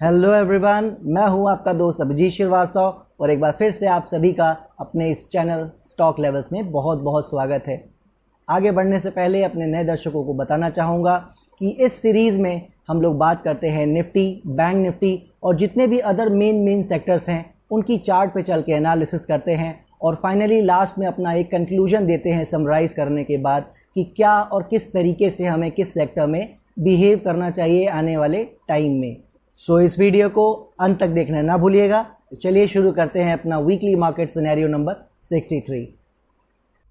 Hello everyone, मैं हूं आपका दोस्त अभिजीत श्रीवास्तव और एक बार फिर से आप सभी का अपने इस चैनल स्टॉक लेवल्स में बहुत बहुत स्वागत है। आगे बढ़ने से पहले अपने नए दर्शकों को बताना चाहूँगा कि इस सीरीज़ में हम लोग बात करते हैं निफ्टी, बैंक निफ्टी और जितने भी अदर मेन सेक्टर्स हैं उनकी चार्ट पे चल के एनालिसिस करते हैं और फाइनली लास्ट में अपना एक कंक्लूजन देते हैं समराइज़ करने के बाद कि क्या और किस तरीके से हमें किस सेक्टर में बिहेव करना चाहिए आने वाले टाइम में। सो इस वीडियो को अंत तक देखना ना भूलिएगा। तो चलिए शुरू करते हैं अपना वीकली मार्केट सिनेरियो नंबर 63।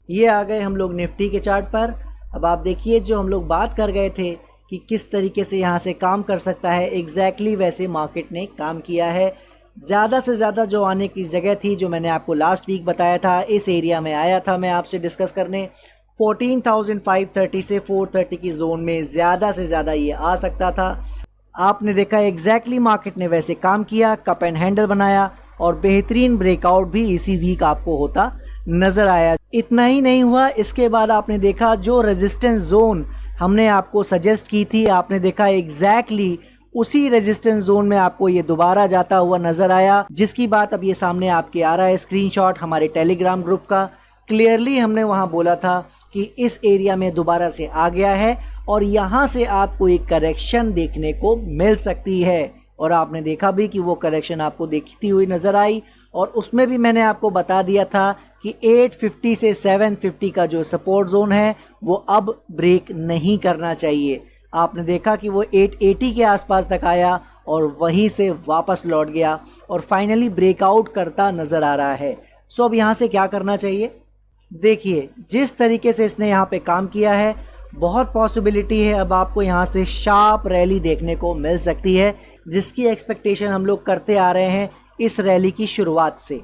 ये आ गए हम लोग निफ्टी के चार्ट पर। अब आप देखिए जो हम लोग बात कर गए थे कि किस तरीके से यहाँ से काम कर सकता है, एग्जैक्टली वैसे मार्केट ने काम किया है। ज़्यादा से ज़्यादा जो आने की जगह थी, जो मैंने आपको लास्ट वीक बताया था, इस एरिया में आया था मैं आपसे डिस्कस करने। 14,530 से 430 की जोन में ज़्यादा से ज़्यादा ये आ सकता था। आपने देखा एग्जैक्टली मार्केट ने वैसे काम किया, कप एंड हैंडल बनाया और बेहतरीन ब्रेकआउट भी इसी वीक आपको होता नज़र आया। इतना ही नहीं हुआ, इसके बाद आपने देखा जो रेजिस्टेंस जोन हमने आपको सजेस्ट की थी, आपने देखा एग्जैक्टली उसी रेजिस्टेंस जोन में आपको ये दोबारा जाता हुआ नज़र आया, जिसकी बात अब ये सामने आपके आ रहा है स्क्रीनशॉट हमारे टेलीग्राम ग्रुप का। क्लियरली हमने वहाँ बोला था कि इस एरिया में दोबारा से आ गया है और यहाँ से आपको एक करेक्शन देखने को मिल सकती है और आपने देखा भी कि वो करेक्शन आपको दिखती हुई नज़र आई। और उसमें भी मैंने आपको बता दिया था कि 850 से 750 का जो सपोर्ट जोन है वो अब ब्रेक नहीं करना चाहिए। आपने देखा कि वो 880 के आसपास तक आया और वहीं से वापस लौट गया और फाइनली ब्रेकआउट करता नज़र आ रहा है। सो अब यहाँ से क्या करना चाहिए, देखिए जिस तरीके से इसने यहाँ पे काम किया है, बहुत पॉसिबिलिटी है अब आपको यहाँ से शार्प रैली देखने को मिल सकती है, जिसकी एक्सपेक्टेशन हम लोग करते आ रहे हैं इस रैली की शुरुआत से।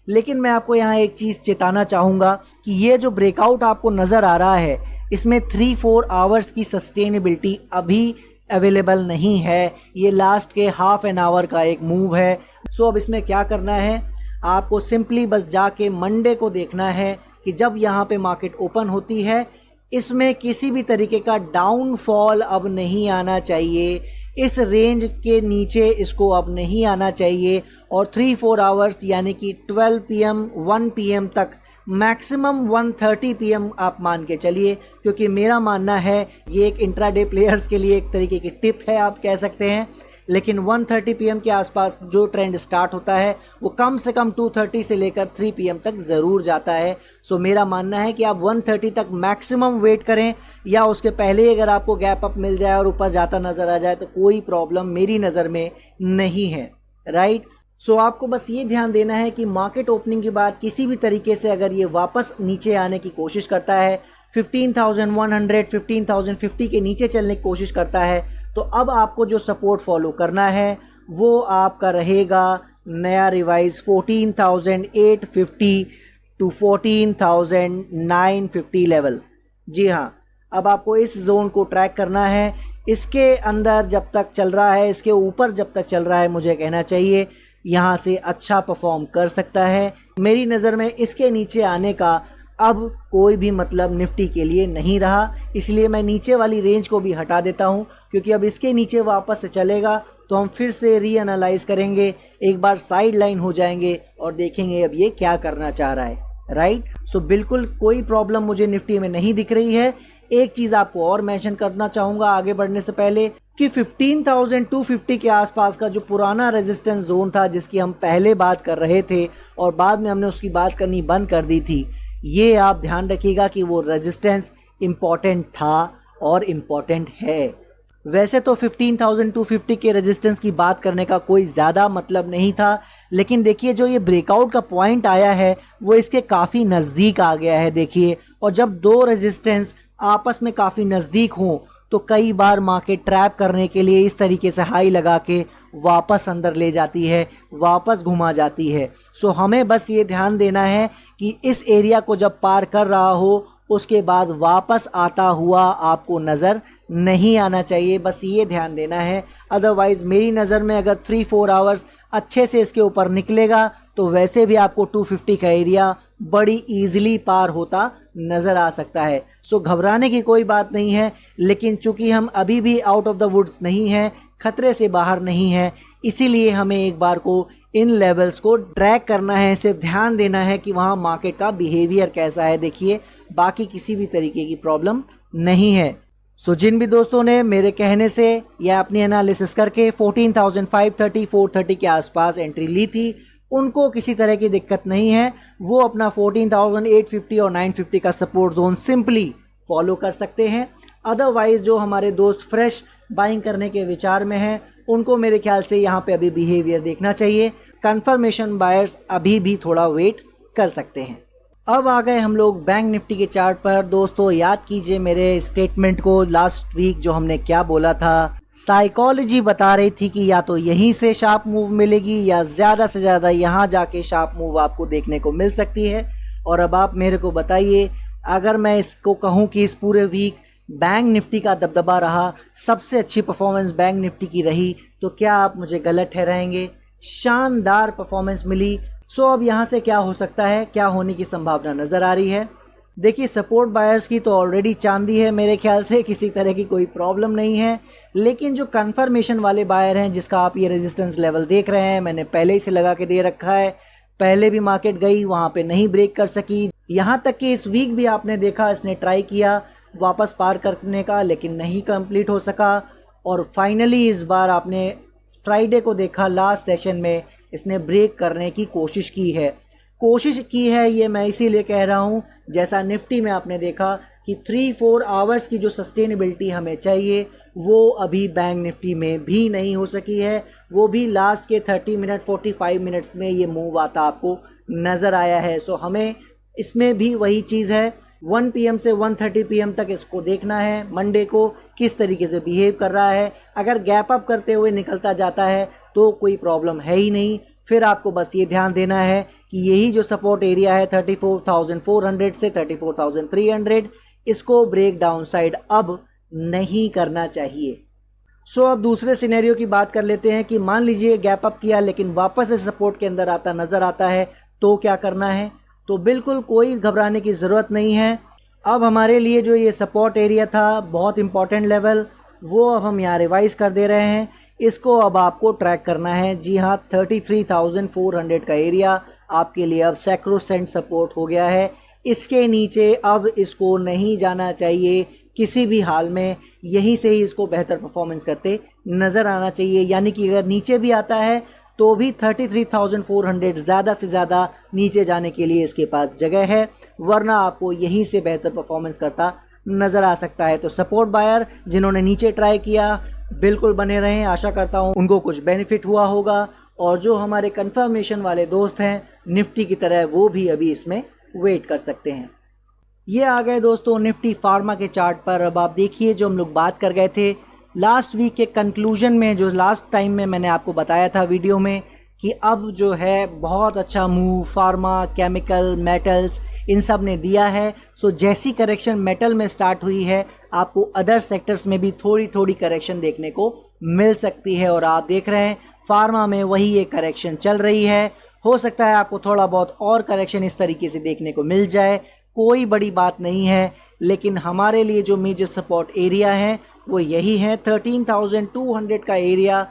लेकिन मैं आपको यहाँ एक चीज़ चेताना चाहूँगा कि ये जो ब्रेकआउट आपको नज़र आ रहा है, इसमें 3-4 आवर्स की सस्टेनेबिलिटी अभी अवेलेबल नहीं है। ये लास्ट के हाफ एन आवर का एक मूव है। सो अब इसमें क्या करना है, आपको सिंपली बस जाके मंडे को देखना है कि जब यहाँ पे मार्केट ओपन होती है, इसमें किसी भी तरीके का डाउनफॉल अब नहीं आना चाहिए। इस रेंज के नीचे इसको अब नहीं आना चाहिए और 3-4 आवर्स यानी कि 12 PM 1 PM तक, मैक्सिमम 1:30 PM आप मान के चलिए, क्योंकि मेरा मानना है ये एक इंट्राडे प्लेयर्स के लिए एक तरीके की टिप है आप कह सकते हैं। लेकिन 1:30 PM के आसपास जो ट्रेंड स्टार्ट होता है वो कम से कम 2:30 से लेकर 3 PM तक ज़रूर जाता है। सो मेरा मानना है कि आप 1:30 तक मैक्सिमम वेट करें, या उसके पहले ही अगर आपको गैप अप मिल जाए और ऊपर जाता नज़र आ जाए तो कोई प्रॉब्लम मेरी नज़र में नहीं है, राइट। सो आपको बस ये ध्यान देना है कि मार्केट ओपनिंग के बाद किसी भी तरीके से अगर ये वापस नीचे आने की कोशिश करता है, 15,100 15,050 के नीचे चलने की कोशिश करता है, तो अब आपको जो सपोर्ट फॉलो करना है वो आपका रहेगा नया रिवाइज 14,850 टू 14,950 लेवल। जी हाँ, अब आपको इस जोन को ट्रैक करना है। इसके अंदर जब तक चल रहा है, इसके ऊपर जब तक चल रहा है, मुझे कहना चाहिए यहाँ से अच्छा परफॉर्म कर सकता है। मेरी नज़र में इसके नीचे आने का अब कोई भी मतलब निफ्टी के लिए नहीं रहा, इसलिए मैं नीचे वाली रेंज को भी हटा देता हूं, क्योंकि अब इसके नीचे वापस से चलेगा तो हम फिर से रीएनालाइज करेंगे, एक बार साइड लाइन हो जाएंगे और देखेंगे अब ये क्या करना चाह रहा है, राइट। सो बिल्कुल कोई प्रॉब्लम मुझे निफ्टी में नहीं दिख रही है। एक चीज़ आपको और मेंशन करना चाहूँगा आगे बढ़ने से पहले कि 15,250 के आसपास का जो पुराना रेजिस्टेंस जोन था, जिसकी हम पहले बात कर रहे थे और बाद में हमने उसकी बात करनी बंद कर दी थी, ये आप ध्यान रखिएगा कि वो रेजिस्टेंस इम्पॉर्टेंट था और इम्पॉर्टेंट है। वैसे तो 15,250 के रेजिस्टेंस की बात करने का कोई ज़्यादा मतलब नहीं था, लेकिन देखिए जो ये ब्रेकआउट का पॉइंट आया है वो इसके काफ़ी नज़दीक आ गया है। देखिए, और जब दो रेजिस्टेंस आपस में काफ़ी नज़दीक हों तो कई बार मार्केट ट्रैप करने के लिए इस तरीके से हाई लगा के वापस अंदर ले जाती है, वापस घुमा जाती है। सो हमें बस ये ध्यान देना है कि इस एरिया को जब पार कर रहा हो उसके बाद वापस आता हुआ आपको नज़र नहीं आना चाहिए, बस ये ध्यान देना है। अदरवाइज़ मेरी नज़र में अगर 3-4 आवर्स अच्छे से इसके ऊपर निकलेगा तो वैसे भी आपको 250 का एरिया बड़ी ईजिली पार होता नज़र आ सकता है। सो घबराने की कोई बात नहीं है, लेकिन चूंकि हम अभी भी आउट ऑफ द वुड्स नहीं हैं, खतरे से बाहर नहीं है, इसीलिए हमें एक बार को इन लेवल्स को ट्रैक करना है, सिर्फ ध्यान देना है कि वहाँ मार्केट का बिहेवियर कैसा है। देखिए, बाकी किसी भी तरीके की प्रॉब्लम नहीं है। सो जिन भी दोस्तों ने मेरे कहने से या अपनी एनालिसिस करके 14,530 430 के आसपास एंट्री ली थी, उनको किसी तरह की दिक्कत नहीं है। वो अपना 14,850 और 950 का सपोर्ट जोन सिंपली फॉलो कर सकते हैं। अदरवाइज जो हमारे दोस्त फ्रेश बाइंग करने के विचार में हैं, उनको मेरे ख्याल से यहाँ पे अभी बिहेवियर देखना चाहिए। कंफर्मेशन बायर्स अभी भी थोड़ा वेट कर सकते हैं। अब आ गए हम लोग बैंक निफ्टी के चार्ट पर। दोस्तों याद कीजिए मेरे स्टेटमेंट को, लास्ट वीक जो हमने क्या बोला था। साइकोलॉजी बता रही थी कि या तो यहीं से शार्प मूव मिलेगी या ज़्यादा से ज़्यादा यहाँ जाके शार्प मूव आपको देखने को मिल सकती है। और अब आप मेरे को बताइए, अगर मैं इसको कहूँ कि इस पूरे वीक बैंक निफ्टी का दबदबा रहा, सबसे अच्छी परफॉर्मेंस बैंक निफ्टी की रही, तो क्या आप मुझे गलत ठहराएंगे? शानदार परफॉर्मेंस मिली। सो अब यहाँ से क्या हो सकता है, क्या होने की संभावना नज़र आ रही है? देखिए, सपोर्ट बायर्स की तो ऑलरेडी चांदी है, मेरे ख्याल से किसी तरह की कोई प्रॉब्लम नहीं है। लेकिन जो कंफर्मेशन वाले बायर हैं, जिसका आप ये रेजिस्टेंस लेवल देख रहे हैं, मैंने पहले ही से लगा के दे रखा है। पहले भी मार्केट गई, वहाँ पे नहीं ब्रेक कर सकी। यहाँ तक कि इस वीक भी आपने देखा, इसने ट्राई किया वापस पार करने का, लेकिन नहीं कंप्लीट हो सका। और फाइनली इस बार आपने फ्राइडे को देखा, लास्ट सेशन में इसने ब्रेक करने की कोशिश की है। ये मैं इसीलिए कह रहा हूँ, जैसा निफ्टी में आपने देखा कि 3-4 आवर्स की जो सस्टेनेबिलिटी हमें चाहिए, वो अभी बैंक निफ्टी में भी नहीं हो सकी है। वो भी लास्ट के 30 मिनट 45 मिनट्स में ये मूव आता आपको नज़र आया है। सो हमें इसमें भी वही चीज़ है, 1 PM से 1:30 PM तक इसको देखना है, मंडे को किस तरीके से बिहेव कर रहा है। अगर गैप अप करते हुए निकलता जाता है तो कोई प्रॉब्लम है ही नहीं। फिर आपको बस ये ध्यान देना है कि यही जो सपोर्ट एरिया है 34,400 से 34,300, इसको ब्रेक डाउन साइड अब नहीं करना चाहिए। सो अब दूसरे सिनेरियो की बात कर लेते हैं कि मान लीजिए गैप अप किया लेकिन वापस से सपोर्ट के अंदर आता नज़र आता है, तो क्या करना है? तो बिल्कुल कोई घबराने की ज़रूरत नहीं है। अब हमारे लिए जो ये सपोर्ट एरिया था, बहुत इंपॉर्टेंट लेवल, वो अब हम यहाँ रिवाइज़ कर दे रहे हैं। इसको अब आपको ट्रैक करना है। जी हाँ, 33,400 का एरिया आपके लिए अब सैक्रोसेंट सपोर्ट हो गया है। इसके नीचे अब इसको नहीं जाना चाहिए किसी भी हाल में। यहीं से ही इसको बेहतर परफॉर्मेंस करते नज़र आना चाहिए। यानी कि अगर नीचे भी आता है तो भी 33,400 ज़्यादा से ज़्यादा नीचे जाने के लिए इसके पास जगह है, वरना आपको यहीं से बेहतर परफॉर्मेंस करता नज़र आ सकता है। तो सपोर्ट बायर जिन्होंने नीचे ट्राई किया, बिल्कुल बने रहें। आशा करता हूँ उनको कुछ बेनिफिट हुआ होगा। और जो हमारे कंफर्मेशन वाले दोस्त हैं निफ्टी की तरह, वो भी अभी इसमें वेट कर सकते हैं। ये आ गए दोस्तों निफ्टी फार्मा के चार्ट पर। अब आप देखिए, जो हम लोग बात कर गए थे लास्ट वीक के कंक्लूजन में, जो लास्ट टाइम में मैंने आपको बताया था वीडियो में कि अब जो है बहुत अच्छा मूव फार्मा, केमिकल, मेटल्स, इन सब ने दिया है। सो जैसी करेक्शन मेटल में स्टार्ट हुई है, आपको अदर सेक्टर्स में भी थोड़ी थोड़ी करेक्शन देखने को मिल सकती है। और आप देख रहे हैं फार्मा में वही एक करेक्शन चल रही है। हो सकता है आपको थोड़ा बहुत और करेक्शन इस तरीके से देखने को मिल जाए, कोई बड़ी बात नहीं है। लेकिन हमारे लिए जो मेजर सपोर्ट एरिया है वो यही है, 13,200 का एरिया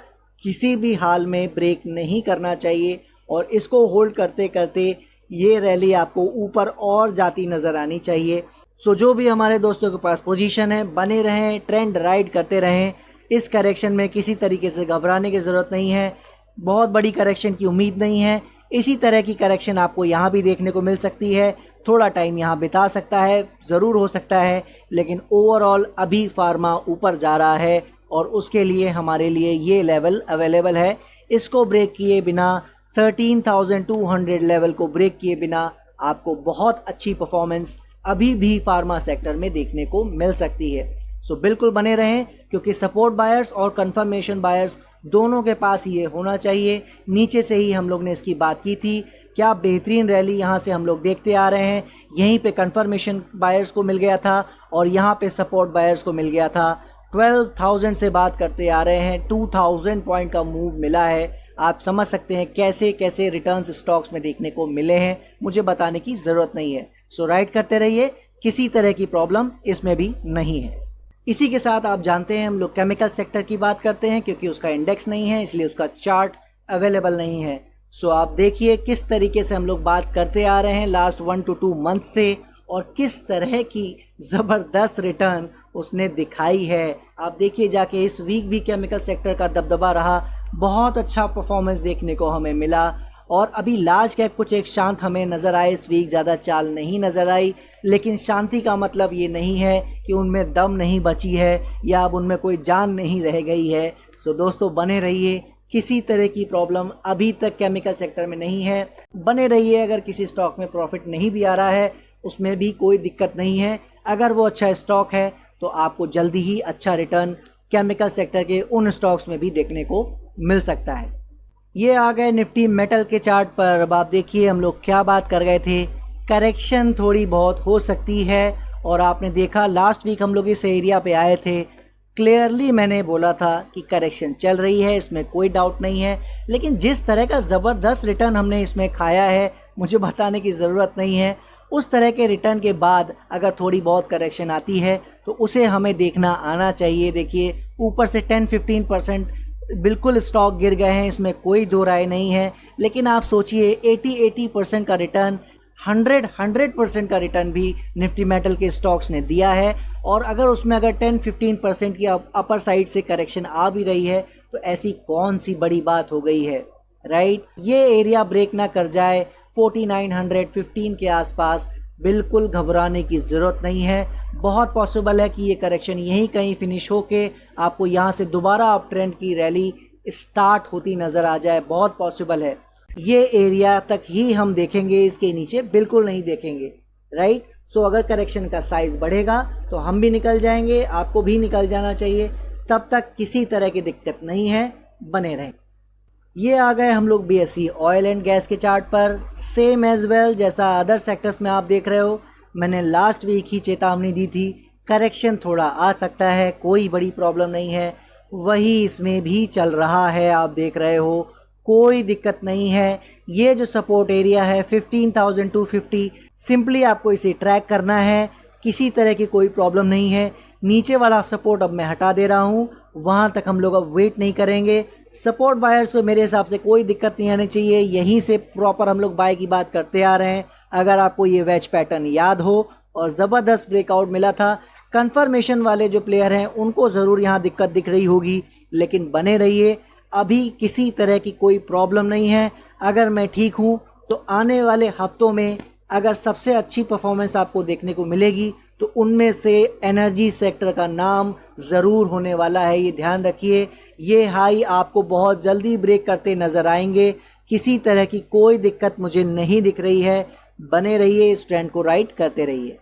किसी भी हाल में ब्रेक नहीं करना चाहिए। और इसको होल्ड करते करते ये रैली आपको ऊपर और जाती नज़र आनी चाहिए। सो जो भी हमारे दोस्तों के पास पोजीशन है, बने रहें, ट्रेंड राइड करते रहें। इस करेक्शन में किसी तरीके से घबराने की ज़रूरत नहीं है, बहुत बड़ी करेक्शन की उम्मीद नहीं है। इसी तरह की करेक्शन आपको यहाँ भी देखने को मिल सकती है। थोड़ा टाइम यहाँ बिता सकता है, ज़रूर हो सकता है, लेकिन ओवरऑल अभी फार्मा ऊपर जा रहा है और उसके लिए हमारे लिए ये लेवल अवेलेबल है। इसको ब्रेक किए बिना, 13,200 लेवल को ब्रेक किए बिना आपको बहुत अच्छी परफॉर्मेंस अभी भी फार्मा सेक्टर में देखने को मिल सकती है। सो बिल्कुल बने रहें, क्योंकि सपोर्ट बायर्स और कंफर्मेशन बायर्स दोनों के पास ये होना चाहिए। नीचे से ही हम लोग ने इसकी बात की थी, क्या बेहतरीन रैली यहाँ से हम लोग देखते आ रहे हैं। यहीं पे कंफर्मेशन बायर्स को मिल गया था और यहाँ पे सपोर्ट बायर्स को मिल गया था। 12,000 से बात करते आ रहे हैं, 2,000 पॉइंट का मूव मिला है। आप समझ सकते हैं कैसे कैसे रिटर्न्स स्टॉक्स में देखने को मिले हैं, मुझे बताने की ज़रूरत नहीं है। सो राइड करते रहिए, किसी तरह की प्रॉब्लम इसमें भी नहीं है। इसी के साथ आप जानते हैं हम लोग केमिकल सेक्टर की बात करते हैं, क्योंकि उसका इंडेक्स नहीं है इसलिए उसका चार्ट अवेलेबल नहीं है। सो आप देखिए किस तरीके से हम लोग बात करते आ रहे हैं लास्ट 1 to 2 मंथ से, और किस तरह की ज़बरदस्त रिटर्न उसने दिखाई है। आप देखिए जाके इस वीक भी केमिकल सेक्टर का दबदबा रहा, बहुत अच्छा परफॉर्मेंस देखने को हमें मिला। और अभी लार्ज कैप कुछ एक शांत हमें नज़र आए इस वीक, ज़्यादा चाल नहीं नज़र आई, लेकिन शांति का मतलब ये नहीं है कि उनमें दम नहीं बची है या अब उनमें कोई जान नहीं रह गई है। सो दोस्तों बने रहिए, किसी तरह की प्रॉब्लम अभी तक केमिकल सेक्टर में नहीं है। बने रहिए, अगर किसी स्टॉक में प्रॉफिट नहीं भी आ रहा है उसमें भी कोई दिक्कत नहीं है, अगर वो अच्छा स्टॉक है तो आपको जल्दी ही अच्छा रिटर्न केमिकल सेक्टर के उन स्टॉक्स में भी देखने को मिल सकता है। ये आ गए निफ्टी मेटल के चार्ट पर। अब आप देखिए हम लोग क्या बात कर गए थे, करेक्शन थोड़ी बहुत हो सकती है, और आपने देखा लास्ट वीक हम लोग इस एरिया पे आए थे, क्लियरली मैंने बोला था कि करेक्शन चल रही है, इसमें कोई डाउट नहीं है। लेकिन जिस तरह का ज़बरदस्त रिटर्न हमने इसमें खाया है, मुझे बताने की ज़रूरत नहीं है। उस तरह के रिटर्न के बाद अगर थोड़ी बहुत करेक्शन आती है तो उसे हमें देखना आना चाहिए। देखिए ऊपर से 10-15% बिल्कुल स्टॉक गिर गए हैं, इसमें कोई दो राय नहीं है। लेकिन आप सोचिए 80% का रिटर्न, 100% का रिटर्न भी निफ्टी मेटल के स्टॉक्स ने दिया है। और अगर उसमें अगर 10-15% की अपर साइड से करेक्शन आ भी रही है तो ऐसी कौन सी बड़ी बात हो गई है, राइट। ये एरिया ब्रेक ना कर जाए 4915 के आसपास, बिल्कुल घबराने की ज़रूरत नहीं है। बहुत पॉसिबल है कि ये करेक्शन यहीं कहीं फिनिश होके आपको यहाँ से दोबारा अप ट्रेंड की रैली स्टार्ट होती नज़र आ जाए, बहुत पॉसिबल है। ये एरिया तक ही हम देखेंगे, इसके नीचे बिल्कुल नहीं देखेंगे, राइट। सो अगर करेक्शन का साइज़ बढ़ेगा तो हम भी निकल जाएंगे, आपको भी निकल जाना चाहिए। तब तक किसी तरह की दिक्कत नहीं है, बने रहें। ये आ गए हम लोग BSE ऑयल एंड गैस के चार्ट पर। सेम एज वेल जैसा अदर सेक्टर्स में आप देख रहे हो, मैंने लास्ट वीक ही चेतावनी दी थी, करेक्शन थोड़ा आ सकता है, कोई बड़ी प्रॉब्लम नहीं है। वही इसमें भी चल रहा है, आप देख रहे हो, कोई दिक्कत नहीं है। ये जो सपोर्ट एरिया है 15,250, सिंपली आपको इसे ट्रैक करना है, किसी तरह की कोई प्रॉब्लम नहीं है। नीचे वाला सपोर्ट अब मैं हटा दे रहा हूँ, वहाँ तक हम लोग अब वेट नहीं करेंगे। सपोर्ट बायर्स को मेरे हिसाब से कोई दिक्कत नहीं आनी चाहिए, यहीं से प्रॉपर हम लोग बाय की बात करते आ रहे हैं। अगर आपको ये वेज पैटर्न याद हो और ज़बरदस्त ब्रेकआउट मिला था, कंफर्मेशन वाले जो प्लेयर हैं उनको ज़रूर यहाँ दिक्कत दिख रही होगी, लेकिन बने रहिए, अभी किसी तरह की कोई प्रॉब्लम नहीं है। अगर मैं ठीक हूँ तो आने वाले हफ्तों में अगर सबसे अच्छी परफॉर्मेंस आपको देखने को मिलेगी तो उनमें से एनर्जी सेक्टर का नाम ज़रूर होने वाला है, ये ध्यान रखिए। ये हाई आपको बहुत जल्दी ब्रेक करते नज़र आएंगे, किसी तरह की कोई दिक्कत मुझे नहीं दिख रही है। बने रहिए, इस ट्रेंड को राइट करते रहिए।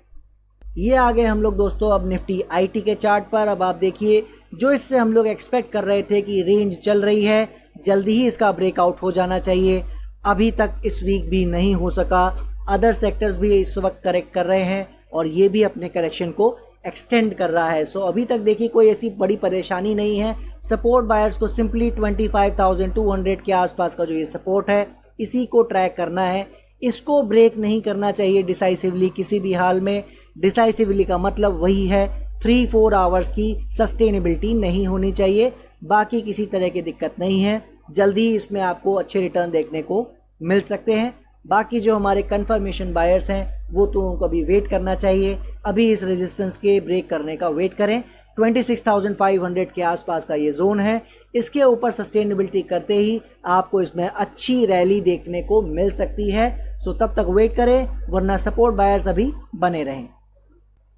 ये आगे हम लोग दोस्तों अब निफ्टी IT के चार्ट पर। अब आप देखिए जो इससे हम लोग एक्सपेक्ट कर रहे थे कि रेंज चल रही है, जल्दी ही इसका ब्रेकआउट हो जाना चाहिए, अभी तक इस वीक भी नहीं हो सका। अदर सेक्टर्स भी इस वक्त करेक्ट कर रहे हैं और ये भी अपने करेक्शन को एक्सटेंड कर रहा है। सो अभी तक देखिए कोई ऐसी बड़ी परेशानी नहीं है। सपोर्ट बायर्स को सिंपली 25,200 के आसपास का जो ये सपोर्ट है, इसी को ट्रैक करना है, इसको ब्रेक नहीं करना चाहिए डिसाइसिवली किसी भी हाल में। डिसाइसिवली का मतलब वही है 3-4 आवर्स की सस्टेनेबिलिटी नहीं होनी चाहिए, बाकी किसी तरह की दिक्कत नहीं है। जल्दी इसमें आपको अच्छे रिटर्न देखने को मिल सकते हैं। बाकी जो हमारे कंफर्मेशन बायर्स हैं वो तो उनको अभी वेट करना चाहिए, अभी इस रेजिस्टेंस के ब्रेक करने का वेट करें। 26,500 के आसपास का ये जोन है, इसके ऊपर सस्टेनेबिलिटी करते ही आपको इसमें अच्छी रैली देखने को मिल सकती है। सो तब तक वेट करें, वरना सपोर्ट बायर्स अभी बने रहें।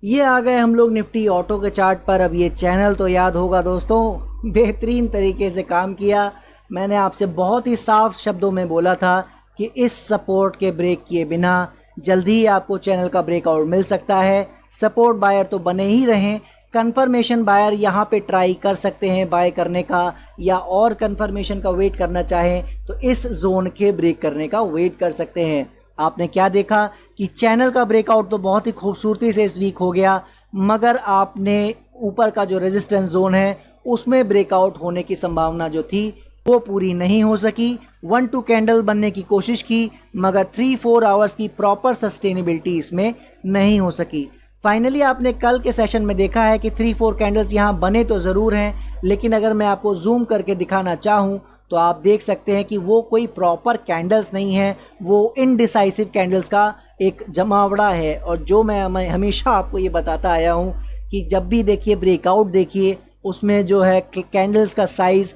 ये आ गए हम लोग निफ्टी ऑटो के चार्ट पर। अब ये चैनल तो याद होगा दोस्तों, बेहतरीन तरीके से काम किया। मैंने आपसे बहुत ही साफ शब्दों में बोला था कि इस सपोर्ट के ब्रेक किए बिना जल्दी ही आपको चैनल का ब्रेकआउट मिल सकता है। सपोर्ट बायर तो बने ही रहें, कंफर्मेशन बायर यहाँ पे ट्राई कर सकते हैं बाय करने का, या और कंफर्मेशन का वेट करना चाहें तो इस जोन के ब्रेक करने का वेट कर सकते हैं। आपने क्या देखा कि चैनल का ब्रेकआउट तो बहुत ही खूबसूरती से इस वीक हो गया, मगर आपने ऊपर का जो रेजिस्टेंस जोन है उसमें ब्रेकआउट होने की संभावना जो थी वो पूरी नहीं हो सकी। 1-2 कैंडल बनने की कोशिश की, मगर 3-4 आवर्स की प्रॉपर सस्टेनेबिलिटी इसमें नहीं हो सकी। फाइनली आपने कल के सेशन में देखा है कि 3-4 कैंडल्स यहाँ बने तो ज़रूर हैं, लेकिन अगर मैं आपको जूम करके दिखाना चाहूँ तो आप देख सकते हैं कि वो कोई प्रॉपर कैंडल्स नहीं है, वो इनडिसाइसिव कैंडल्स का एक जमावड़ा है। और जो मैं हमेशा आपको ये बताता आया हूँ कि जब भी देखिए ब्रेकआउट देखिए, उसमें जो है कैंडल्स का साइज़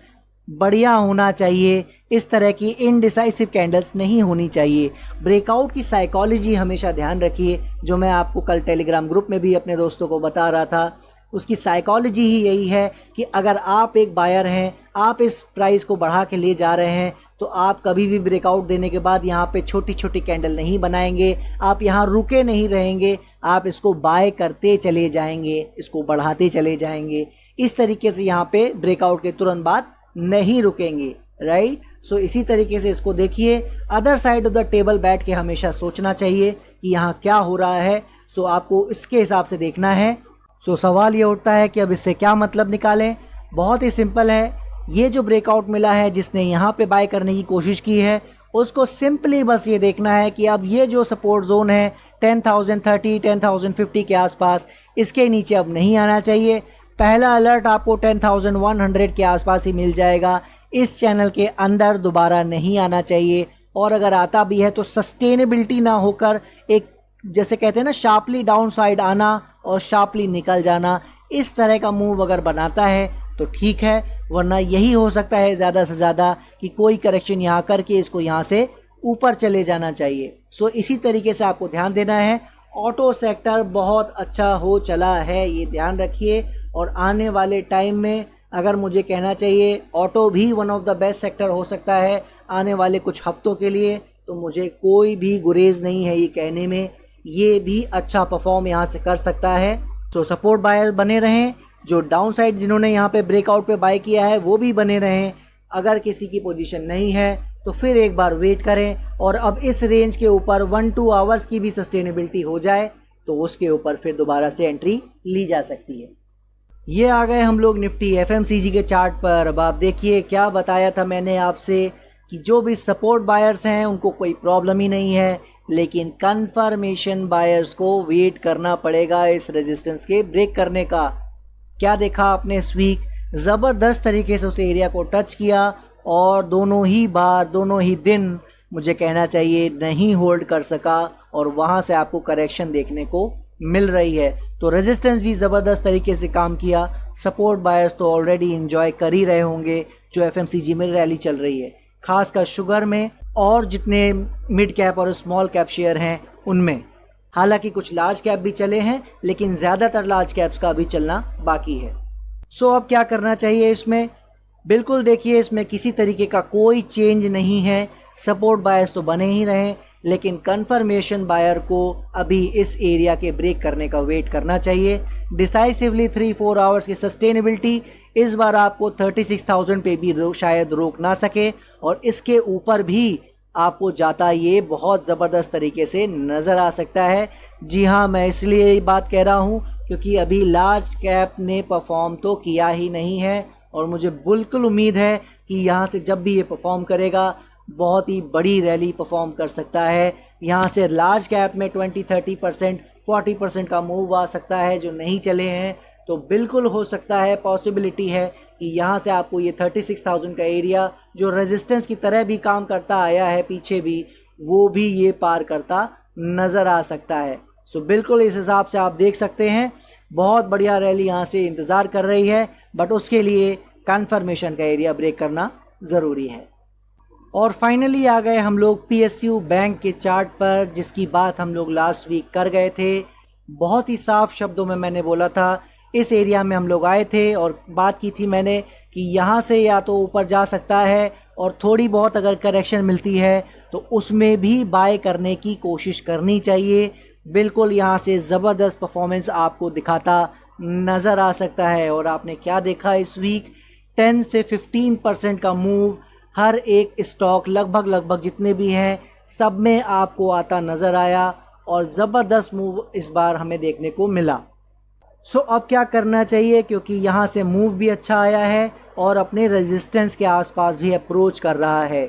बढ़िया होना चाहिए, इस तरह की इनडिसाइसिव कैंडल्स नहीं होनी चाहिए। ब्रेकआउट की साइकोलॉजी हमेशा ध्यान रखिए, जो मैं आपको कल टेलीग्राम ग्रुप में भी अपने दोस्तों को बता रहा था, उसकी साइकोलॉजी ही यही है कि अगर आप एक बायर हैं, आप इस प्राइस को बढ़ा के ले जा रहे हैं, तो आप कभी भी ब्रेकआउट देने के बाद यहाँ पे छोटी छोटी कैंडल नहीं बनाएंगे, आप यहाँ रुके नहीं रहेंगे, आप इसको बाय करते चले जाएंगे, इसको बढ़ाते चले जाएंगे। इस तरीके से यहाँ पे ब्रेकआउट के तुरंत बाद नहीं रुकेंगे, राइट। सो इसी तरीके से इसको देखिए, other side of the table बैठ के हमेशा सोचना चाहिए कि यहाँ क्या हो रहा है। सो आपको इसके हिसाब से देखना है। सो सवाल ये उठता है कि अब इससे क्या मतलब निकालें। बहुत ही सिंपल है, ये जो ब्रेकआउट मिला है, जिसने यहाँ पे बाय करने की कोशिश की है, उसको सिंपली बस ये देखना है कि अब ये जो सपोर्ट जोन है 10,030 10,050 के आसपास, इसके नीचे अब नहीं आना चाहिए। पहला अलर्ट आपको 10,100 के आसपास ही मिल जाएगा, इस चैनल के अंदर दोबारा नहीं आना चाहिए। और अगर आता भी है तो सस्टेनेबिलिटी ना होकर एक, जैसे कहते हैं ना, शार्पली डाउन साइड आना और शार्पली निकल जाना, इस तरह का मूव अगर बनाता है तो ठीक है, वरना यही हो सकता है ज़्यादा से ज़्यादा कि कोई करेक्शन यहाँ करके इसको यहाँ से ऊपर चले जाना चाहिए। सो इसी तरीके से आपको ध्यान देना है। ऑटो सेक्टर बहुत अच्छा हो चला है, ये ध्यान रखिए। और आने वाले टाइम में अगर मुझे कहना चाहिए, ऑटो भी one of the best sector हो सकता है आने वाले कुछ हफ्तों के लिए, तो मुझे कोई भी गुरेज नहीं है ये कहने में, ये भी अच्छा परफॉर्म यहाँ से कर सकता है। तो सपोर्ट बायर बने रहें, जो डाउन साइड जिन्होंने यहाँ पे ब्रेकआउट पे बाय किया है वो भी बने रहें। अगर किसी की पोजीशन नहीं है तो फिर एक बार वेट करें, और अब इस रेंज के ऊपर 1-2 आवर्स की भी सस्टेनेबिलिटी हो जाए तो उसके ऊपर फिर दोबारा से एंट्री ली जा सकती है। ये आ गए हम लोग निफ्टी एफएमसीजी के चार्ट पर। अब आप देखिए, क्या बताया था मैंने आपसे कि जो भी सपोर्ट बायर्स हैं उनको कोई प्रॉब्लम ही नहीं है, लेकिन कंफर्मेशन बायर्स को वेट करना पड़ेगा इस रेजिस्टेंस के ब्रेक करने का। क्या देखा आपने इस वीक, ज़बरदस्त तरीके से उस एरिया को टच किया और दोनों ही बार, दोनों ही दिन मुझे कहना चाहिए नहीं होल्ड कर सका, और वहाँ से आपको करेक्शन देखने को मिल रही है। तो रेजिस्टेंस भी ज़बरदस्त तरीके से काम किया। सपोर्ट बायर्स तो ऑलरेडी एंजॉय कर ही रहे होंगे जो एफएमसीजी में रैली चल रही है, खासकर शुगर में और जितने मिड कैप और स्मॉल कैप शेयर हैं उनमें। हालांकि कुछ लार्ज कैप भी चले हैं, लेकिन ज़्यादातर लार्ज कैप्स का अभी चलना बाकी है। सो अब क्या करना चाहिए इसमें? बिल्कुल देखिए, इसमें किसी तरीके का कोई चेंज नहीं है। सपोर्ट बायर्स तो बने ही रहे, लेकिन कंफर्मेशन बायर को अभी इस एरिया के ब्रेक करने का वेट करना चाहिए। डिसाइसिवली 3-4 आवर्स की सस्टेनेबिलिटी इस बार आपको 36,000 पे भी शायद रोक ना सके, और इसके ऊपर भी आपको जाता ये बहुत ज़बरदस्त तरीके से नज़र आ सकता है। जी हाँ, मैं इसलिए ये बात कह रहा हूँ क्योंकि अभी लार्ज कैप ने परफॉर्म तो किया ही नहीं है, और मुझे बिल्कुल उम्मीद है कि यहाँ से जब भी ये परफॉर्म करेगा बहुत ही बड़ी रैली परफॉर्म कर सकता है। यहाँ से लार्ज कैप में 20-30% 40% का मूव आ सकता है जो नहीं चले हैं। तो बिल्कुल हो सकता है, पॉसिबिलिटी है कि यहाँ से आपको ये 36,000 का एरिया जो रेजिस्टेंस की तरह भी काम करता आया है पीछे भी, वो भी ये पार करता नज़र आ सकता है। सो बिल्कुल इस हिसाब से आप देख सकते हैं बहुत बढ़िया रैली यहाँ से इंतज़ार कर रही है, बट उसके लिए कन्फर्मेशन का एरिया ब्रेक करना ज़रूरी है। और फाइनली आ गए हम लोग पीएसयू बैंक के चार्ट पर, जिसकी बात हम लोग लास्ट वीक कर गए थे। बहुत ही साफ शब्दों में मैंने बोला था, इस एरिया में हम लोग आए थे और बात की थी मैंने कि यहाँ से या तो ऊपर जा सकता है, और थोड़ी बहुत अगर करेक्शन मिलती है तो उसमें भी बाय करने की कोशिश करनी चाहिए। बिल्कुल यहाँ से ज़बरदस्त परफॉर्मेंस आपको दिखाता नज़र आ सकता है। और आपने क्या देखा इस वीक, 10 से 15% का मूव हर एक स्टॉक लगभग जितने भी हैं सब में आपको आता नज़र आया, और ज़बरदस्त मूव इस बार हमें देखने को मिला। सो अब क्या करना चाहिए, क्योंकि यहाँ से मूव भी अच्छा आया है और अपने रेजिस्टेंस के आसपास भी अप्रोच कर रहा है।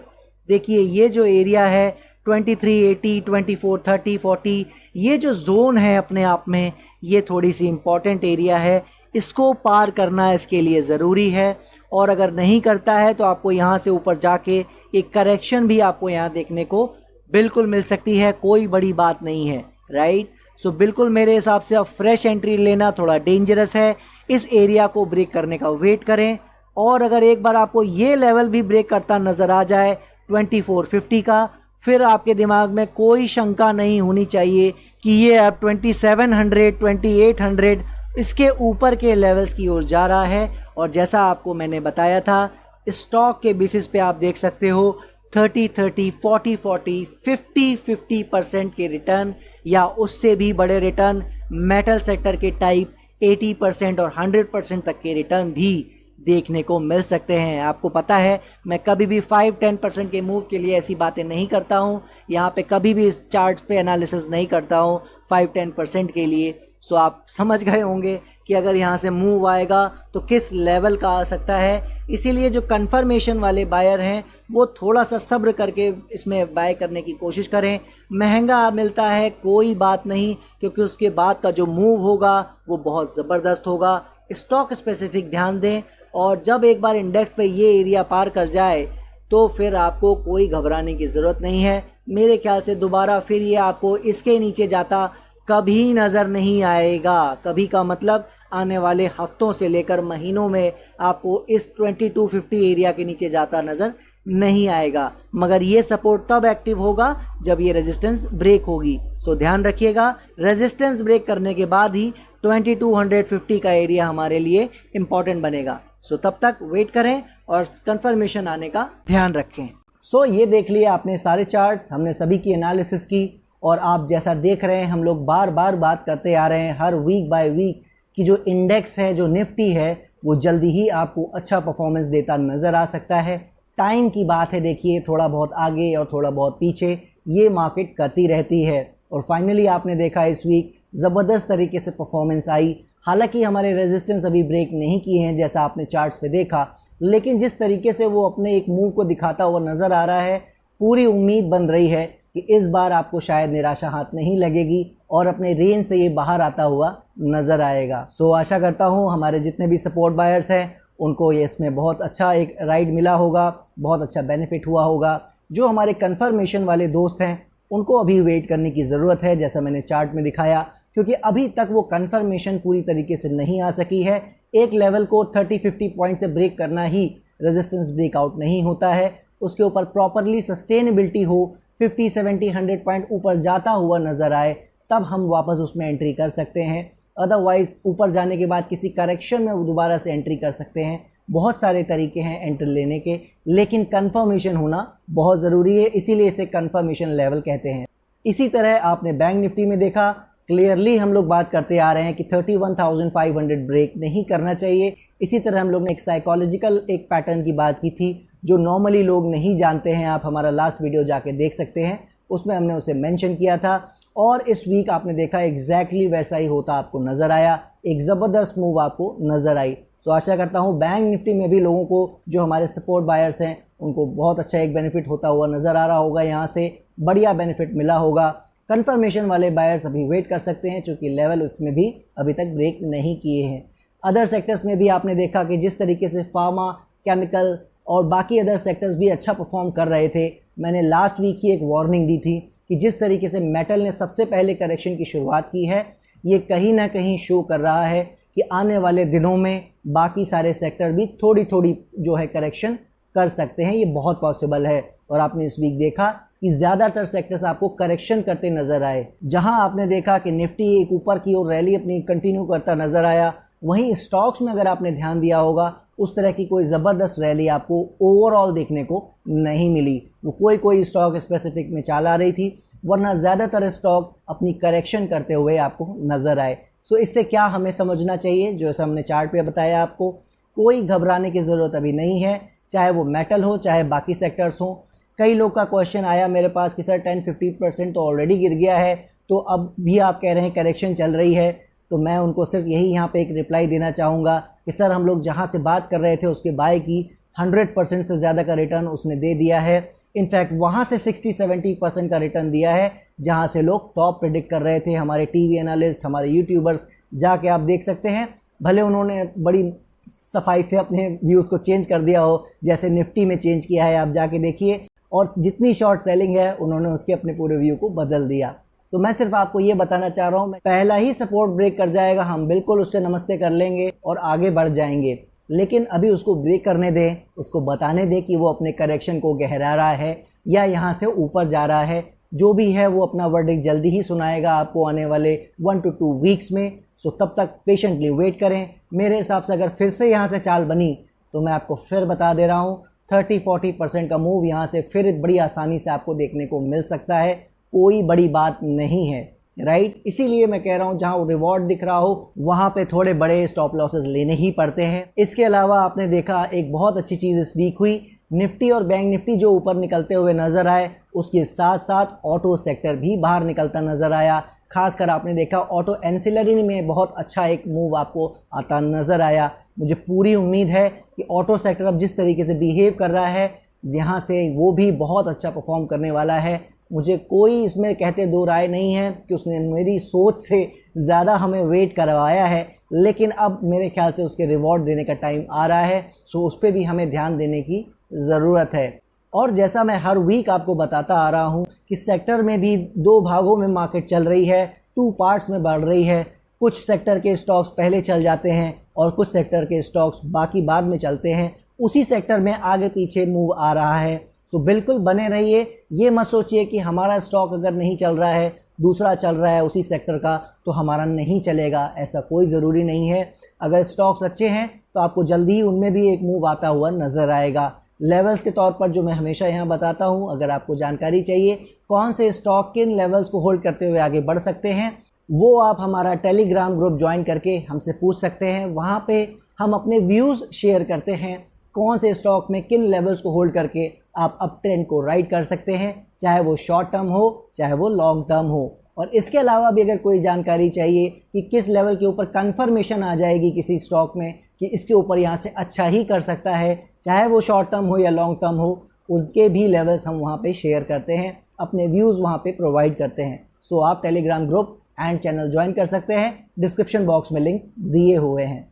देखिए ये जो एरिया है 2380, 2430, 40, ये जो जोन है अपने आप में ये थोड़ी सी इम्पॉर्टेंट एरिया है, इसको पार करना इसके लिए ज़रूरी है। और अगर नहीं करता है तो आपको यहाँ से ऊपर जाके एक करेक्शन भी आपको यहाँ देखने को बिल्कुल मिल सकती है, कोई बड़ी बात नहीं है, राइट। सो बिल्कुल मेरे हिसाब से अब फ्रेश एंट्री लेना थोड़ा डेंजरस है। इस एरिया को ब्रेक करने का वेट करें, और अगर एक बार आपको ये लेवल भी ब्रेक करता नज़र आ जाए 2450 का, फिर आपके दिमाग में कोई शंका नहीं होनी चाहिए कि ये अब 2700 2800 इसके ऊपर के लेवल्स की ओर जा रहा है। और जैसा आपको मैंने बताया था, स्टॉक के बेसिस पे आप देख सकते हो 30-30 40-40 50-50% के रिटर्न या उससे भी बड़े रिटर्न, मेटल सेक्टर के टाइप 80% और 100% तक के रिटर्न भी देखने को मिल सकते हैं। आपको पता है मैं कभी भी 5-10% के मूव के लिए ऐसी बातें नहीं करता हूँ, यहाँ पे कभी भी इस चार्ट पे एनालिसिस नहीं करता हूँ 5-10% के लिए। सो आप समझ गए होंगे कि अगर यहाँ से मूव आएगा तो किस लेवल का आ सकता है। इसीलिए जो कंफर्मेशन वाले बायर हैं वो थोड़ा सा सब्र करके इसमें बाय करने की कोशिश करें। महंगा मिलता है कोई बात नहीं, क्योंकि उसके बाद का जो मूव होगा वो बहुत ज़बरदस्त होगा। स्टॉक स्पेसिफिक ध्यान दें, और जब एक बार इंडेक्स पे ये एरिया पार कर जाए तो फिर आपको कोई घबराने की ज़रूरत नहीं है। मेरे ख्याल से दोबारा फिर ये आपको इसके नीचे जाता कभी नज़र नहीं आएगा। कभी का मतलब आने वाले हफ्तों से लेकर महीनों में आपको इस 2250 एरिया के नीचे जाता नज़र नहीं आएगा। मगर ये सपोर्ट तब एक्टिव होगा जब ये रेजिस्टेंस ब्रेक होगी। सो ध्यान रखिएगा, रेजिस्टेंस ब्रेक करने के बाद ही 2250 का एरिया हमारे लिए इम्पॉर्टेंट बनेगा। सो तब तक वेट करें और कंफर्मेशन आने का ध्यान रखें। सो ये देख लिया आपने सारे चार्ट्स, हमने सभी की एनालिसिस की, और आप जैसा देख रहे हैं हम लोग बार बार बात करते आ रहे हैं हर वीक बाय वीक कि जो इंडेक्स है, जो निफ्टी है, वो जल्दी ही आपको अच्छा परफॉर्मेंस देता नज़र आ सकता है। टाइम की बात है, देखिए थोड़ा बहुत आगे और थोड़ा बहुत पीछे ये मार्केट करती रहती है। और फाइनली आपने देखा इस वीक ज़बरदस्त तरीके से परफॉर्मेंस आई। हालांकि हमारे रेजिस्टेंस अभी ब्रेक नहीं किए हैं जैसा आपने चार्ट्स पे देखा, लेकिन जिस तरीके से वो अपने एक मूव को दिखाता हुआ नज़र आ रहा है, पूरी उम्मीद बन रही है कि इस बार आपको शायद निराशा हाथ नहीं लगेगी और अपने रेंज से ये बाहर आता हुआ नज़र आएगा। सो आशा करता हूँ हमारे जितने भी सपोर्ट बायर्स हैं उनको ये इसमें बहुत अच्छा एक राइड मिला होगा, बहुत अच्छा बेनिफिट हुआ होगा। जो हमारे कंफर्मेशन वाले दोस्त हैं उनको अभी वेट करने की ज़रूरत है, जैसा मैंने चार्ट में दिखाया, क्योंकि अभी तक वो कंफर्मेशन पूरी तरीके से नहीं आ सकी है। एक लेवल को 30-50 पॉइंट से ब्रेक करना ही रेजिस्टेंस ब्रेकआउट नहीं होता है, उसके ऊपर प्रॉपरली सस्टेनेबिलिटी हो, 50-70-100 पॉइंट ऊपर जाता हुआ नज़र आए, तब हम वापस उसमें एंट्री कर सकते हैं। अदरवाइज़ ऊपर जाने के बाद किसी करेक्शन में दोबारा से एंट्री कर सकते हैं। बहुत सारे तरीके हैं एंट्री लेने के, लेकिन कंफर्मेशन होना बहुत ज़रूरी है, इसीलिए इसे कंफर्मेशन लेवल कहते हैं। इसी तरह आपने बैंक निफ्टी में देखा, क्लियरली हम लोग बात करते आ रहे हैं कि 31,500 ब्रेक नहीं करना चाहिए। इसी तरह हम लोग ने एक साइकोलॉजिकल एक पैटर्न की बात की थी जो नॉर्मली लोग नहीं जानते हैं। आप हमारा लास्ट वीडियो जाके देख सकते हैं, उसमें हमने उसे मेंशन किया था। और इस वीक आपने देखा एग्जैक्टली वैसा ही होता आपको नज़र आया, एक ज़बरदस्त मूव आपको नज़र आई। सो आशा करता हूँ बैंक निफ्टी में भी लोगों को, जो हमारे सपोर्ट बायर्स हैं, उनको बहुत अच्छा एक बेनिफिट होता हुआ नज़र आ रहा होगा, यहाँ से बढ़िया बेनिफिट मिला होगा। कंफर्मेशन वाले बायर्स अभी वेट कर सकते हैं, चूँकि लेवल उसमें भी अभी तक ब्रेक नहीं किए हैं। अदर सेक्टर्स में भी आपने देखा कि जिस तरीके से फार्मा, केमिकल और बाकी अदर सेक्टर्स भी अच्छा परफॉर्म कर रहे थे। मैंने लास्ट वीक ही एक वार्निंग दी थी कि जिस तरीके से मेटल ने सबसे पहले करेक्शन की शुरुआत की है, ये कहीं ना कहीं शो कर रहा है कि आने वाले दिनों में बाकी सारे सेक्टर भी थोड़ी थोड़ी जो है करेक्शन कर सकते हैं। ये बहुत पॉसिबल है, और आपने इस वीक देखा कि ज़्यादातर सेक्टर्स आपको करेक्शन करते नज़र आए। जहां आपने देखा कि निफ्टी एक ऊपर की ओर रैली अपनी कंटिन्यू करता नज़र आया, वहीं स्टॉक्स में अगर आपने ध्यान दिया होगा उस तरह की कोई ज़बरदस्त रैली आपको ओवरऑल देखने को नहीं मिली। वो कोई स्टॉक स्पेसिफिक में चाल आ रही थी, वरना ज़्यादातर स्टॉक अपनी करेक्शन करते हुए आपको नज़र आए। सो इससे क्या हमें समझना चाहिए, जो हमने चार्ट पे बताया आपको, कोई घबराने की ज़रूरत अभी नहीं है, चाहे वो मेटल हो चाहे बाकी सेक्टर्स हों। कई लोग का क्वेश्चन आया मेरे पास कि सर 10-50% तो ऑलरेडी गिर गया है, तो अब भी आप कह रहे हैं करेक्शन चल रही है। तो मैं उनको सिर्फ यही यहाँ पे एक रिप्लाई देना चाहूँगा कि सर हम लोग जहाँ से बात कर रहे थे उसके बाय की 100% से ज़्यादा का रिटर्न उसने दे दिया है। इनफैक्ट वहाँ से 60-70% का रिटर्न दिया है, जहाँ से लोग टॉप प्रेडिक्ट कर रहे थे। हमारे टीवी एनालिस्ट, हमारे यूट्यूबर्स, जाके आप देख सकते हैं। भले उन्होंने बड़ी सफाई से अपने व्यूज़ को चेंज कर दिया हो, जैसे निफ्टी में चेंज किया है, आप जाके देखिए, और जितनी शॉर्ट सेलिंग है उन्होंने उसके अपने पूरे व्यू को बदल दिया। तो मैं सिर्फ आपको ये बताना चाह रहा हूँ, पहला ही सपोर्ट ब्रेक कर जाएगा, हम बिल्कुल उससे नमस्ते कर लेंगे और आगे बढ़ जाएंगे। लेकिन अभी उसको ब्रेक करने दें, उसको बताने दें कि वो अपने करेक्शन को गहरा रहा है या यहाँ से ऊपर जा रहा है। जो भी है वो अपना वर्डिक्ट जल्दी ही सुनाएगा आपको आने वाले 1 to 2 वीक्स में। सो तब तक पेशेंटली वेट करें। मेरे हिसाब से अगर फिर से यहाँ से चाल बनी तो मैं आपको फिर बता दे रहा हूँ 30-40% का मूव यहाँ से फिर बड़ी आसानी से आपको देखने को मिल सकता है। कोई बड़ी बात नहीं है, राइट। इसीलिए मैं कह रहा हूँ जहाँ रिवॉर्ड दिख रहा हो वहाँ पे थोड़े बड़े स्टॉप लॉसेस लेने ही पड़ते हैं। इसके अलावा आपने देखा एक बहुत अच्छी चीज़ इस वीक हुई, निफ्टी और बैंक निफ्टी जो ऊपर निकलते हुए नजर आए, उसके साथ साथ ऑटो सेक्टर भी बाहर निकलता नजर आया। खासकर आपने देखा ऑटो एंसिलरी में बहुत अच्छा एक मूव आपको आता नजर आया। मुझे पूरी उम्मीद है कि ऑटो सेक्टर अब जिस तरीके से बिहेव कर रहा है यहाँ से वो भी बहुत अच्छा परफॉर्म करने वाला है। मुझे कोई इसमें कहते दो राय नहीं है कि उसने मेरी सोच से ज़्यादा हमें वेट करवाया है, लेकिन अब मेरे ख्याल से उसके रिवॉर्ड देने का टाइम आ रहा है। सो उस पर भी हमें ध्यान देने की ज़रूरत है। और जैसा मैं हर वीक आपको बताता आ रहा हूँ कि सेक्टर में भी 2 भागों में मार्केट चल रही है, 2 पार्ट्स में बढ़ रही है। कुछ सेक्टर के स्टॉक्स पहले चल जाते हैं और कुछ सेक्टर के स्टॉक्स बाकी बाद में चलते हैं। उसी सेक्टर में आगे पीछे मूव आ रहा है। सो बिल्कुल बने रहिए। ये मत सोचिए कि हमारा स्टॉक अगर नहीं चल रहा है, दूसरा चल रहा है उसी सेक्टर का, तो हमारा नहीं चलेगा। ऐसा कोई ज़रूरी नहीं है। अगर स्टॉक्स अच्छे हैं तो आपको जल्दी ही उनमें भी एक मूव आता हुआ नज़र आएगा। लेवल्स के तौर पर जो मैं हमेशा यहाँ बताता हूँ, अगर आपको जानकारी चाहिए कौन से स्टॉक किन लेवल्स को होल्ड करते हुए आगे बढ़ सकते हैं, वो आप हमारा टेलीग्राम ग्रुप ज्वाइन करके हमसे पूछ सकते हैं। वहाँ पे हम अपने व्यूज़ शेयर करते हैं, कौन से स्टॉक में किन लेवल्स को होल्ड करके आप अप ट्रेंड को राइड कर सकते हैं, चाहे वो शॉर्ट टर्म हो चाहे वो लॉन्ग टर्म हो। और इसके अलावा भी अगर कोई जानकारी चाहिए कि किस लेवल के ऊपर कंफर्मेशन आ जाएगी किसी स्टॉक में कि इसके ऊपर यहाँ से अच्छा ही कर सकता है, चाहे वो शॉर्ट टर्म हो या लॉन्ग टर्म हो, उनके भी लेवल्स हम वहाँ पे शेयर करते हैं, अपने व्यूज़ वहाँ पे प्रोवाइड करते हैं। सो आप Telegram group and channel join कर सकते हैं, डिस्क्रिप्शन बॉक्स में लिंक दिए हुए हैं।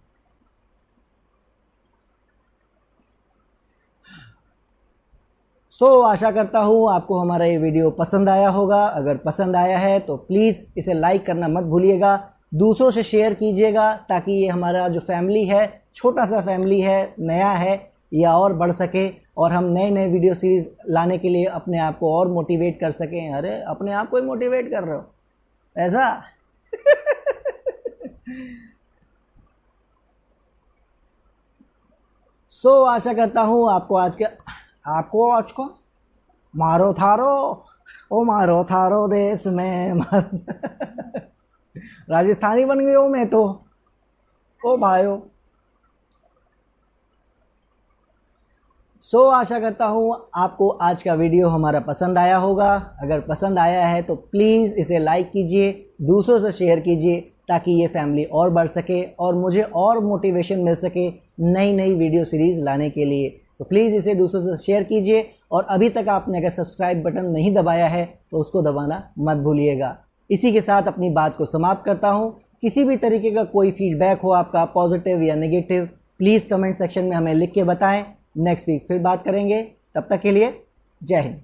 आशा करता हूँ आपको हमारा ये वीडियो पसंद आया होगा। अगर पसंद आया है तो प्लीज़ इसे लाइक करना मत भूलिएगा, दूसरों से शेयर कीजिएगा, ताकि ये हमारा जो फैमिली है, छोटा सा फैमिली है, नया है, या और बढ़ सके और हम नए नए वीडियो सीरीज़ लाने के लिए अपने आप को और मोटिवेट कर सकें। अरे अपने आप को ही मोटिवेट कर रहे हो ऐसा आशा करता हूँ आपको आज को मारो थारो देश में राजस्थानी बन गया हूँ मैं तो। ओ भाइयों, आशा करता हूँ आपको आज का वीडियो हमारा पसंद आया होगा। अगर पसंद आया है तो प्लीज़ इसे लाइक कीजिए, दूसरों से शेयर कीजिए, ताकि ये फैमिली और बढ़ सके और मुझे और मोटिवेशन मिल सके नई नई वीडियो सीरीज़ लाने के लिए। प्लीज़ इसे दूसरों से शेयर कीजिए। और अभी तक आपने अगर सब्सक्राइब बटन नहीं दबाया है तो उसको दबाना मत भूलिएगा। इसी के साथ अपनी बात को समाप्त करता हूँ। किसी भी तरीके का कोई फीडबैक हो आपका, पॉजिटिव या नेगेटिव, प्लीज़ कमेंट सेक्शन में हमें लिख के बताएं। नेक्स्ट वीक फिर बात करेंगे। तब तक के लिए जय हिंद।